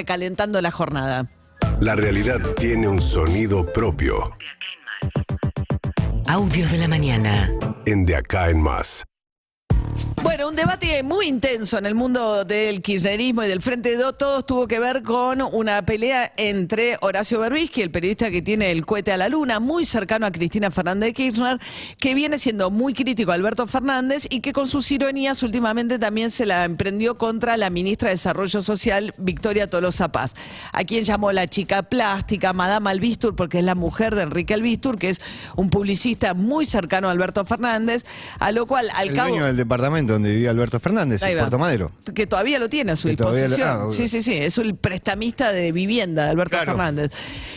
calentando la jornada. La realidad tiene un sonido propio. Audios de la mañana. En De Acá en Más. Bueno, un debate muy intenso en el mundo del kirchnerismo y del Frente de Todos tuvo que ver con una pelea entre Horacio Berbisky, el periodista que tiene el cohete a la luna, muy cercano a Cristina Fernández de Kirchner, que viene siendo muy crítico a Alberto Fernández y que con sus ironías últimamente también se la emprendió contra la ministra de Desarrollo Social, Victoria Tolosa Paz, a quien llamó la chica plástica, Madame Albistur, porque es la mujer de Enrique Albistur, que es un publicista muy cercano a Alberto Fernández, a lo cual al cabo... El dueño del departamento donde vivía Alberto Fernández, en Puerto Madero. Que todavía lo tiene a su disposición. Sí, es el prestamista de vivienda de Alberto Fernández.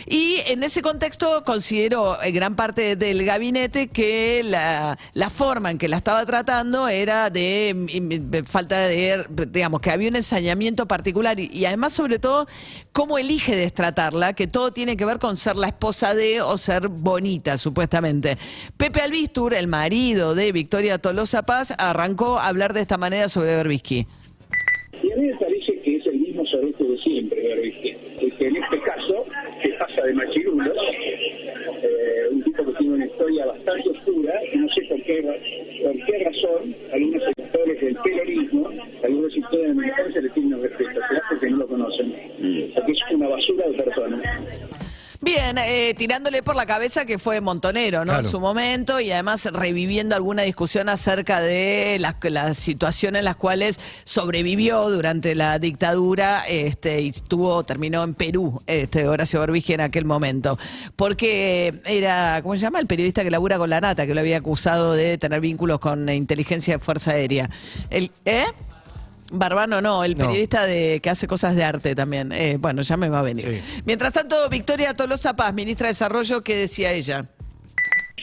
Y en ese contexto consideró gran parte del gabinete que la forma en que la estaba tratando era de falta de, digamos, que había un ensañamiento particular y además, sobre todo, cómo elige destratarla, que todo tiene que ver con ser la esposa de o ser bonita, supuestamente. Pepe Albistur, el marido de Victoria Tolosa Paz, arrancó a hablar de esta manera sobre Berbisky. Y a mí me parece que es el mismo sorete de siempre, Berbisky. Que en este caso, que pasa de machirulos, un tipo que tiene una historia bastante oscura, y no sé por qué razón, algunos sectores del peronismo, algunos sectores de la militancia le tienen respeto, será porque no lo conocen, porque es una basura de personas. Bien, tirándole por la cabeza que fue montonero, ¿no? Claro. En su momento, y además reviviendo alguna discusión acerca de las situaciones en las cuales sobrevivió durante la dictadura y terminó en Perú, Horacio Berbisky en aquel momento. Porque era, ¿cómo se llama? El periodista que labura con la Nata, que lo había acusado de tener vínculos con inteligencia de Fuerza Aérea. Barbano no, el periodista que hace cosas de arte también. Bueno, ya me va a venir. Sí. Mientras tanto, Victoria Tolosa Paz, ministra de Desarrollo, ¿qué decía ella?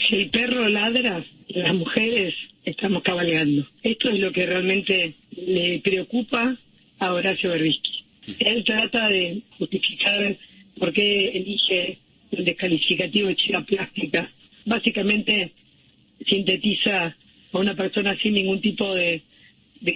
Si el perro ladra, las mujeres estamos cabalgando. Esto es lo que realmente le preocupa a Horacio Berbisky. Él trata de justificar por qué elige el descalificativo de chica plástica. Básicamente sintetiza a una persona sin ningún tipo de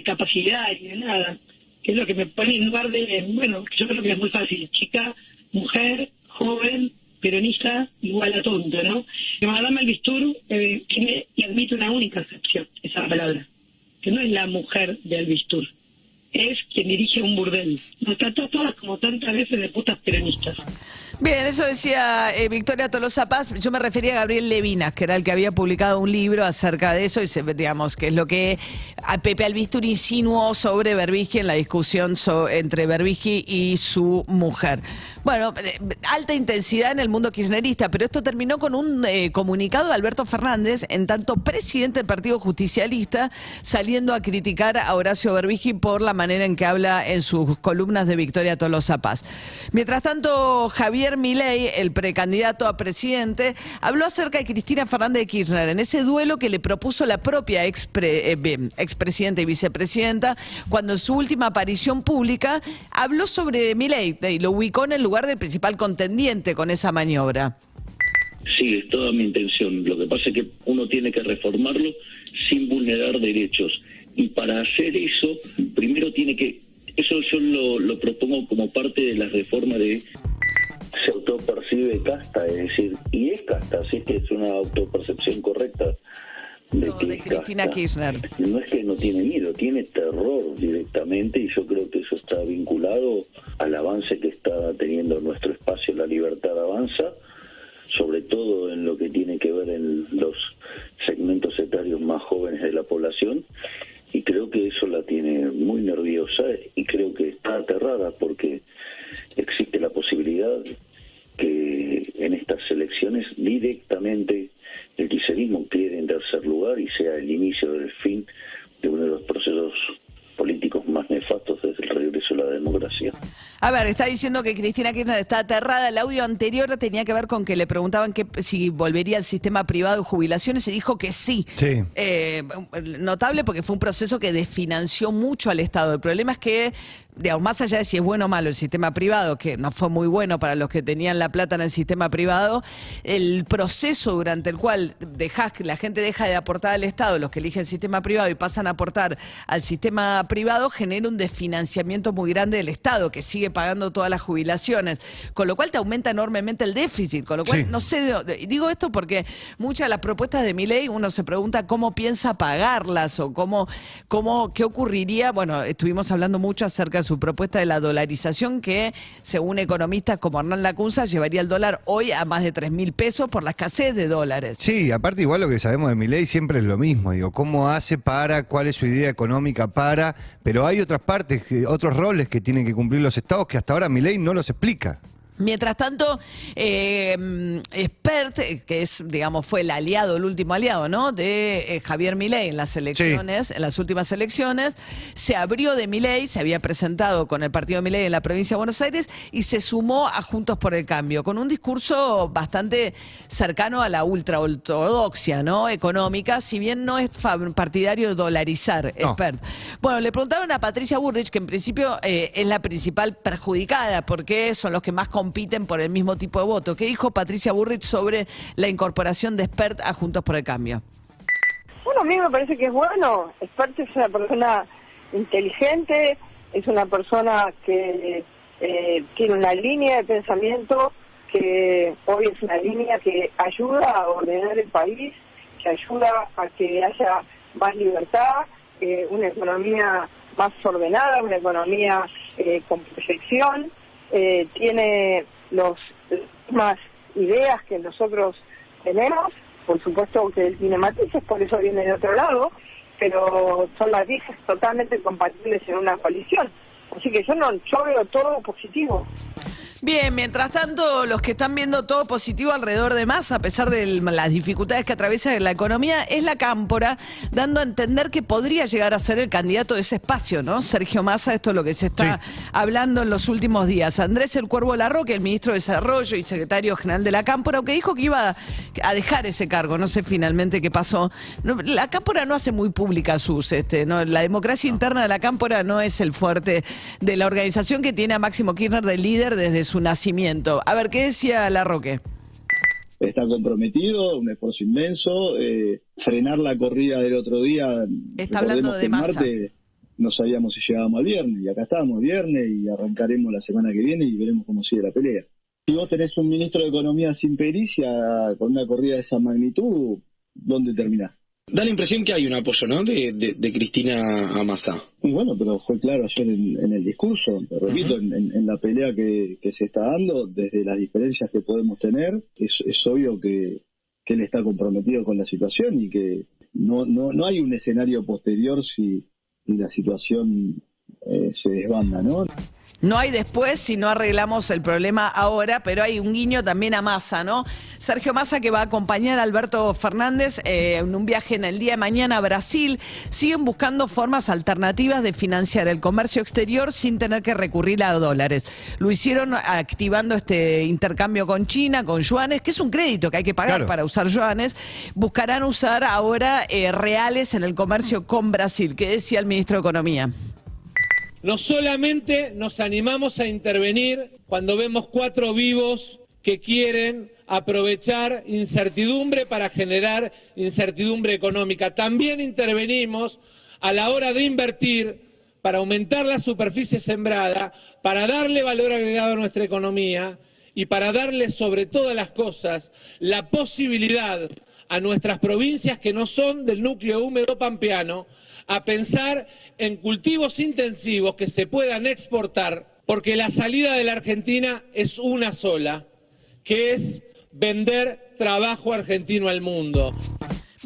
capacidad y de nada, que es lo que me pone en lugar de, bueno, yo creo que es muy fácil, chica, mujer, joven, peronista, igual a tonto, ¿no? Que Madame Albistur tiene y admite una única excepción, esa palabra, que no es la mujer de Albistur, es quien dirige un burdel. Nos trató todas como tantas veces de putas peronistas. Bien, eso decía Victoria Tolosa Paz. Yo me refería a Gabriel Levinas, que era el que había publicado un libro acerca de eso, y digamos que es lo que a Pepe Albistur insinuó sobre Berbisky en la discusión entre Berbisky y su mujer. Bueno, alta intensidad en el mundo kirchnerista, pero esto terminó con un comunicado de Alberto Fernández, en tanto presidente del Partido Justicialista, saliendo a criticar a Horacio Berbisky por la manera en que habla en sus columnas de Victoria Tolosa Paz. Mientras tanto, Javier Milei, el precandidato a presidente, habló acerca de Cristina Fernández de Kirchner en ese duelo que le propuso la propia expresidenta y vicepresidenta cuando en su última aparición pública habló sobre Milei y lo ubicó en el lugar del principal contendiente con esa maniobra. Sí, es toda mi intención. Lo que pasa es que uno tiene que reformarlo sin vulnerar derechos. Y para hacer eso, primero tiene que... Eso yo lo propongo como parte de la reforma de... Se autopercibe casta, es decir, y es casta, así que es una autopercepción correcta de Cristina Kirchner. No es que no tiene miedo, tiene terror directamente, y yo creo que eso está vinculado al avance que está teniendo nuestro espacio. La libertad avanza, sobre todo en lo que tiene que ver en los segmentos etarios más jóvenes de la población, y creo que eso la tiene muy nerviosa y creo que está aterrada porque existe la posibilidad que en estas elecciones directamente el kirchnerismo quede en tercer lugar y sea el inicio del fin de uno de los procesos políticos más nefastos desde el regreso a la democracia. A ver, está diciendo que Cristina Kirchner está aterrada. El audio anterior tenía que ver con que le preguntaban si volvería al sistema privado de jubilaciones y dijo que sí. Sí. Notable porque fue un proceso que desfinanció mucho al Estado. El problema es que, digamos, más allá de si es bueno o malo el sistema privado, que no fue muy bueno para los que tenían la plata en el sistema privado, el proceso durante el cual la gente deja de aportar al Estado, los que eligen el sistema privado y pasan a aportar al sistema a privado genera un desfinanciamiento muy grande del Estado, que sigue pagando todas las jubilaciones, con lo cual te aumenta enormemente el déficit, con lo cual no sé, digo esto porque muchas de las propuestas de Milei uno se pregunta cómo piensa pagarlas o qué ocurriría. Bueno, estuvimos hablando mucho acerca de su propuesta de la dolarización, que según economistas como Hernán Lacunza llevaría el dólar hoy a más de 3.000 pesos por la escasez de dólares. Sí, aparte igual lo que sabemos de Milei siempre es lo mismo, digo, cómo hace para, cuál es su idea económica para, pero hay otras partes, otros roles que tienen que cumplir los estados que hasta ahora Milei no los explica. Mientras tanto, Spert, que es, digamos, fue el último aliado, ¿no?, de Javier Milei en las elecciones, en las últimas elecciones, se abrió de Milei, se había presentado con el partido de Milei en la provincia de Buenos Aires y se sumó a Juntos por el Cambio, con un discurso bastante cercano a la ultraortodoxia, ¿no?, económica, si bien no es partidario de dolarizar, Spert. Bueno, le preguntaron a Patricia Bullrich, que en principio es la principal perjudicada, porque son los que más compiten por el mismo tipo de voto. ¿Qué dijo Patricia Bullrich sobre la incorporación de Spert a Juntos por el Cambio? Bueno, a mí me parece que es bueno. Spert es una persona inteligente, es una persona que tiene una línea de pensamiento que hoy es una línea que ayuda a ordenar el país, que ayuda a que haya más libertad, una economía más ordenada, una economía con proyección. Tiene las mismas ideas que nosotros tenemos, por supuesto que él tiene matices, por eso viene de otro lado, pero son matices totalmente compatibles en una coalición. Así que yo veo todo positivo. Bien, mientras tanto, los que están viendo todo positivo alrededor de Massa, a pesar de las dificultades que atraviesa la economía, es la Cámpora, dando a entender que podría llegar a ser el candidato de ese espacio, ¿no? Sergio Massa, esto es lo que se está hablando en los últimos días. Andrés El Cuervo Larroque, el ministro de Desarrollo y secretario general de la Cámpora, aunque dijo que iba a dejar ese cargo, no sé finalmente qué pasó. No, la Cámpora no hace muy pública la democracia interna de la Cámpora no es el fuerte de la organización, que tiene a Máximo Kirchner de líder desde su nacimiento. A ver, ¿qué decía Larroque? Está comprometido, un esfuerzo inmenso, frenar la corrida del otro día. Está hablando de Massa. Martes no sabíamos si llegábamos al viernes, y acá estábamos viernes y arrancaremos la semana que viene y veremos cómo sigue la pelea. Si vos tenés un ministro de Economía sin pericia, con una corrida de esa magnitud, ¿dónde terminás? Da la impresión que hay un apoyo, ¿no?, de Cristina a Massa. Y bueno, pero fue claro ayer en el discurso, te repito, en la pelea que se está dando, desde las diferencias que podemos tener, es obvio que él está comprometido con la situación y que no hay un escenario posterior si la situación se desbanda, ¿no? No hay después si no arreglamos el problema ahora, pero hay un guiño también a Massa, ¿no? Sergio Massa, que va a acompañar a Alberto Fernández en un viaje en el día de mañana a Brasil. Siguen buscando formas alternativas de financiar el comercio exterior sin tener que recurrir a dólares. Lo hicieron activando este intercambio con China, con yuanes, que es un crédito que hay que pagar para usar yuanes. Buscarán usar ahora reales en el comercio con Brasil. ¿Qué decía el ministro de Economía? No solamente nos animamos a intervenir cuando vemos 4 vivos que quieren aprovechar incertidumbre para generar incertidumbre económica. También intervenimos a la hora de invertir para aumentar la superficie sembrada, para darle valor agregado a nuestra economía y para darle, sobre todas las cosas, la posibilidad a nuestras provincias que no son del núcleo húmedo pampeano a pensar en cultivos intensivos que se puedan exportar, porque la salida de la Argentina es una sola, que es vender trabajo argentino al mundo.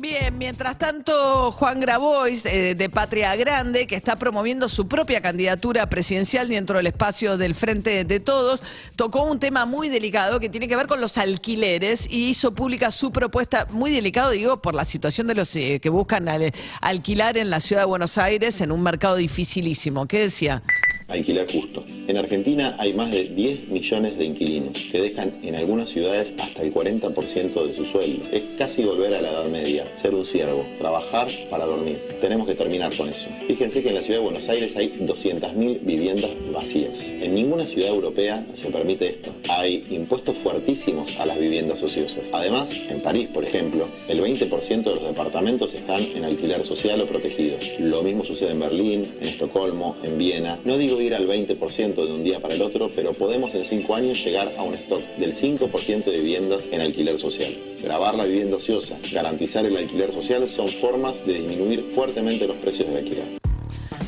Bien, mientras tanto, Juan Grabois, de Patria Grande, que está promoviendo su propia candidatura presidencial dentro del espacio del Frente de Todos, tocó un tema muy delicado que tiene que ver con los alquileres y hizo pública su propuesta, muy delicado, digo, por la situación de los que buscan alquilar en la ciudad de Buenos Aires en un mercado dificilísimo. ¿Qué decía? alquiler justo. En Argentina hay más de 10 millones de inquilinos que dejan en algunas ciudades hasta el 40% de su sueldo. Es casi volver a la Edad Media, ser un siervo, trabajar para dormir. Tenemos que terminar con eso. Fíjense que en la ciudad de Buenos Aires hay 200.000 viviendas vacías. En ninguna ciudad europea se permite esto. Hay impuestos fuertísimos a las viviendas ociosas. Además, en París, por ejemplo, el 20% de los departamentos están en alquiler social o protegido. Lo mismo sucede en Berlín, en Estocolmo, en Viena. No digo ir al 20% de un día para el otro, pero podemos en 5 años llegar a un stock del 5% de viviendas en alquiler social. Gravar la vivienda ociosa, garantizar el alquiler social son formas de disminuir fuertemente los precios del alquiler.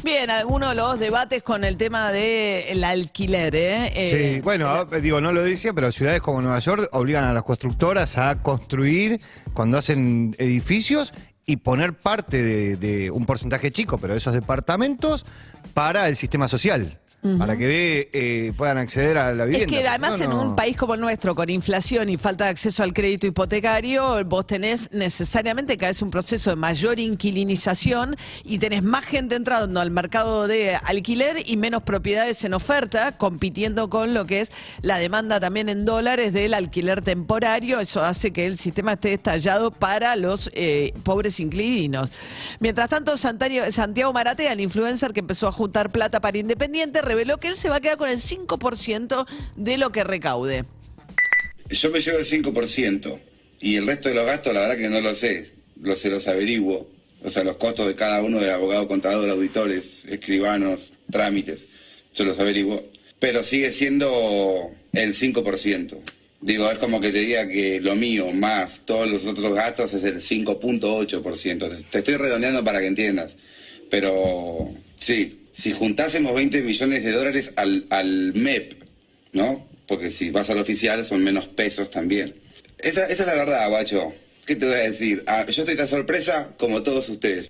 Bien, algunos de los debates con el tema del alquiler, Sí, bueno, digo, no lo decía, pero ciudades como Nueva York obligan a las constructoras a construir cuando hacen edificios y poner parte de un porcentaje chico, pero de esos departamentos para el sistema social. Para que puedan acceder a la vivienda. Es que además en un país como el nuestro, con inflación y falta de acceso al crédito hipotecario, vos tenés necesariamente cada vez un proceso de mayor inquilinización y tenés más gente entrando al mercado de alquiler y menos propiedades en oferta, compitiendo con lo que es la demanda también en dólares del alquiler temporario. Eso hace que el sistema esté estallado para los pobres inquilinos. Mientras tanto, Santiago Maratea, el influencer que empezó a juntar plata para Independiente, reveló que él se va a quedar con el 5% de lo que recaude. Yo me llevo el 5% y el resto de los gastos la verdad que no lo sé, los averiguo, o sea, los costos de cada uno de abogado, contador, auditores, escribanos, trámites, yo los averiguo, pero sigue siendo el 5%. Digo, es como que te diga que lo mío más todos los otros gastos es el 5.8%. Te estoy redondeando para que entiendas, pero sí. Si juntásemos 20 millones de dólares al MEP, ¿no? Porque si vas al oficial son menos pesos también. Esa es la verdad, guacho. ¿Qué te voy a decir? Yo estoy tan sorpresa como todos ustedes.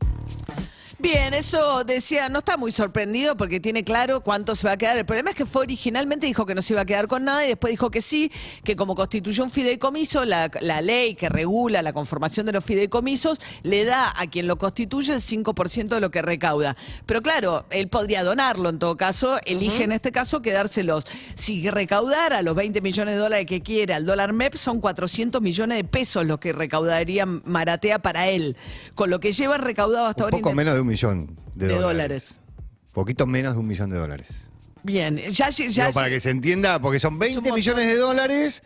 Bien, eso decía, no está muy sorprendido porque tiene claro cuánto se va a quedar. El problema es que fue originalmente dijo que no se iba a quedar con nada y después dijo que sí, que como constituyó un fideicomiso, la ley que regula la conformación de los fideicomisos le da a quien lo constituye el 5% de lo que recauda. Pero claro, él podría donarlo en todo caso, elige en este caso quedárselos. Si recaudara los 20 millones de dólares que quiera el dólar MEP, son 400 millones de pesos los que recaudaría Maratea para él. Con lo que lleva recaudado hasta ahora... Poco menos de $1 millón de dólares. Poquito menos de $1 millón. Bien, ya digo, para que se entienda, porque son 20 millones de dólares,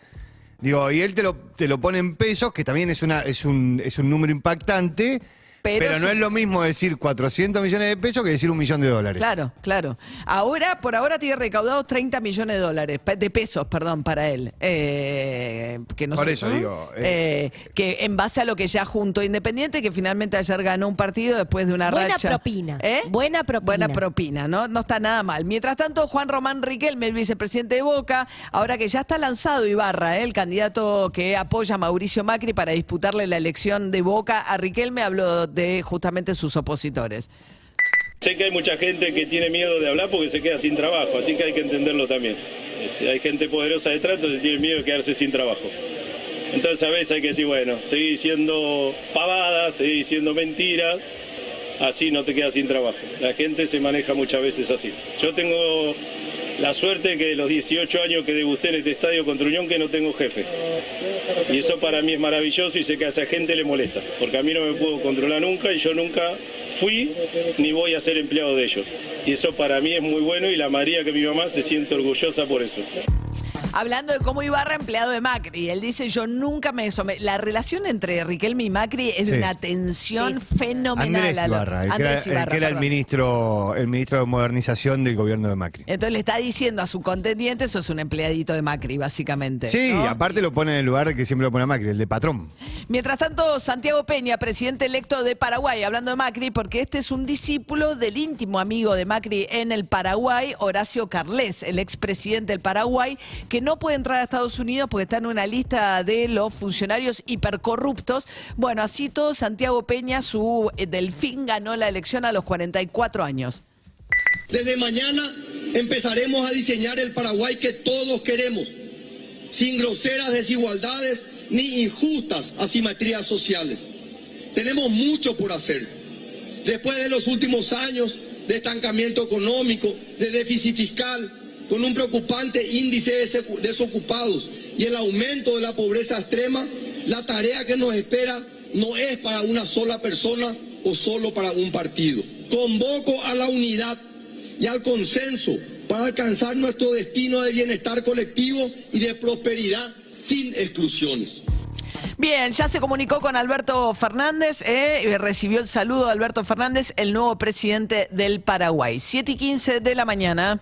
digo, y él te lo pone en pesos, que también es un número impactante. Pero no es lo mismo decir 400 millones de pesos que decir $1 millón. Claro, claro. Por ahora tiene recaudados 30 millones de dólares, de pesos, perdón, para él. Que no por sé, eso digo. Que en base a lo que ya juntó Independiente, que finalmente ayer ganó un partido después de una racha. Propina. Buena propina. Buena propina, ¿no? No está nada mal. Mientras tanto, Juan Román Riquelme, el vicepresidente de Boca, ahora que ya está lanzado Ibarra, el candidato que apoya a Mauricio Macri para disputarle la elección de Boca a Riquelme, habló de justamente sus opositores. Sé que hay mucha gente que tiene miedo de hablar porque se queda sin trabajo, así que hay que entenderlo también. Hay gente poderosa detrás, entonces tiene miedo de quedarse sin trabajo. Entonces a veces hay que decir, bueno, seguí diciendo pavadas, seguí diciendo mentiras, así no te quedas sin trabajo. La gente se maneja muchas veces así. Yo tengo la suerte que de los 18 años que debuté en este estadio contra Unión que no tengo jefe. Y eso para mí es maravilloso y sé que a esa gente le molesta, porque a mí no me puedo controlar nunca y yo nunca fui ni voy a ser empleado de ellos. Y eso para mí es muy bueno y la María que mi mamá se siente orgullosa por eso. Hablando de cómo Ibarra, empleado de Macri, él dice, yo nunca me someto. La relación entre Riquelme y Macri es de una tensión fenomenal. Andrés Ibarra, que era el ministro de Modernización del gobierno de Macri. Entonces le está diciendo a su contendiente, sos un empleadito de Macri, básicamente. Sí, ¿no? Aparte lo pone en el lugar que siempre lo pone a Macri, el de patrón. Mientras tanto, Santiago Peña, presidente electo de Paraguay, hablando de Macri, porque este es un discípulo del íntimo amigo de Macri en el Paraguay, Horacio Carles, el expresidente del Paraguay, que no puede entrar a Estados Unidos porque está en una lista de los funcionarios hipercorruptos. Bueno, así todo, Santiago Peña, su delfín, ganó la elección a los 44 años. Desde mañana empezaremos a diseñar el Paraguay que todos queremos, sin groseras desigualdades ni injustas asimetrías sociales. Tenemos mucho por hacer. Después de los últimos años de estancamiento económico, de déficit fiscal, con un preocupante índice de desocupados y el aumento de la pobreza extrema, la tarea que nos espera no es para una sola persona o solo para un partido. Convoco a la unidad y al consenso para alcanzar nuestro destino de bienestar colectivo y de prosperidad sin exclusiones. Bien, ya se comunicó con Alberto Fernández, recibió el saludo de Alberto Fernández, el nuevo presidente del Paraguay. 7:15 de la mañana.